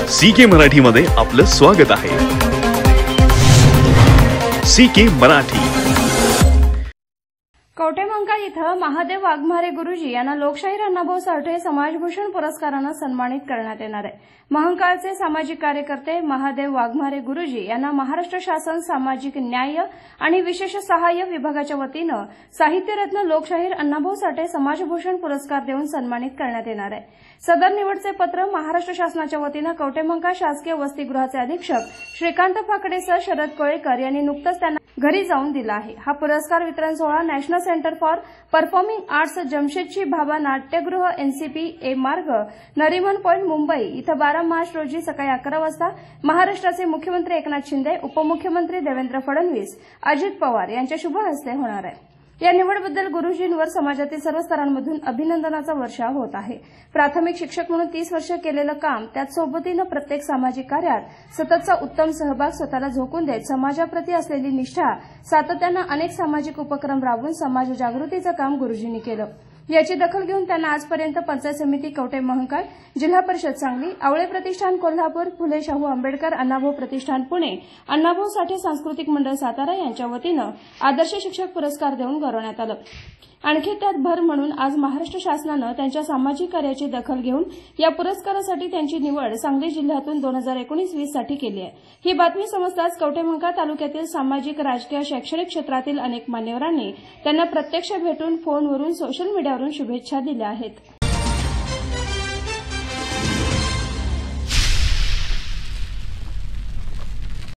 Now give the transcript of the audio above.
CK मराठीमध्ये आपलं स्वागत आहे। CK मराठी। कवठेमहांकाळ इथं महादेव वाघमारे गुरुजी यांना लोकशाहीर अण्णाभाऊ साठे समाजभूषण पुरस्काराने सन्मानित करण्यात येणार आहे। महांकाळचे सामाजिक कार्यकर्ते महादेव वाघमारे गुरुजी यांना महाराष्ट्र शासन सामाजिक न्याय आणि विशेष सहाय्य विभागाच्या वतीने साहित्यरत्न लोकशाहीर अण्णाभाऊ साठे समाजभूषण पुरस्कार देऊन सन्मानित करण्यात येणार आहे। सदर निवडचे पत्र महाराष्ट्र शासनाच्या वतीने कवठेमहांकाळ शासकीय वसतिगृहाचे अधीक्षक श्रीकांत फाकडे सर शरद कोळेकर यांनी नुकताच त्यांना घरी जाऊन दिला आहे। हा पुरस्कार वितरण सोहळा national centre for performing arts Jamshedji Bhabha नाट्यगृह NCP A मार्ग नरीमन पॉइंट मुंबई इथं 12 मार्च रोजी सकाळी 11 वाजता महाराष्ट्राचे मुख्यमंत्री एकनाथ शिंदे, उपमुख्यमंत्री देवेंद्र फडणवीस, अजित पवार यांच्या शुभ हस्ते होणार आहे। या निवडबद्दल गुरुजींवर समाजातील सर्व स्तरांमधून अभिनंदनाचा वर्षाव होत आहे। प्राथमिक शिक्षक म्हणून 30 वर्ष केलेलं काम, त्यात सोबतीनं प्रत्येक सामाजिक कार्यात सततचा उत्तम सहभाग स्वतःला झोकून देत समाजाप्रती असलेली निष्ठा, सातत्यानं अनेक सामाजिक उपक्रम राबवून समाज जागृतीचं काम गुरुजींनी केलं। याची दखल घेऊन त्यांना आजपर्यंत पंचायत समिती कवठेमहांकाळ, जिल्हा परिषद सांगली, आवळे प्रतिष्ठान कोल्हापूर, फुले शाहू आंबेडकर अण्णाभाऊ प्रतिष्ठान पुणे, अण्णाभाऊ साठे सांस्कृतिक मंडळ सातारा यांच्या वतीनं आदर्श शिक्षक पुरस्कार देऊन गौरवण्यात आलं। आणखी त्यात भर म्हणून आज महाराष्ट्र शासनानं त्यांच्या सामाजिक कार्याची दखल घेऊन या पुरस्कारासाठी त्यांची निवड सांगली जिल्ह्यातून 2019-20 साठी केली आहे। ही बातमी समजताच कवठेमहांकाळ तालुक्यातील सामाजिक, राजकीय, शैक्षणिक क्षेत्रातील अनेक मान्यवरांनी त्यांना प्रत्यक्ष भेटून, फोनवरून, सोशल मीडियावरून शुभेच्छा दिल्या आहेत।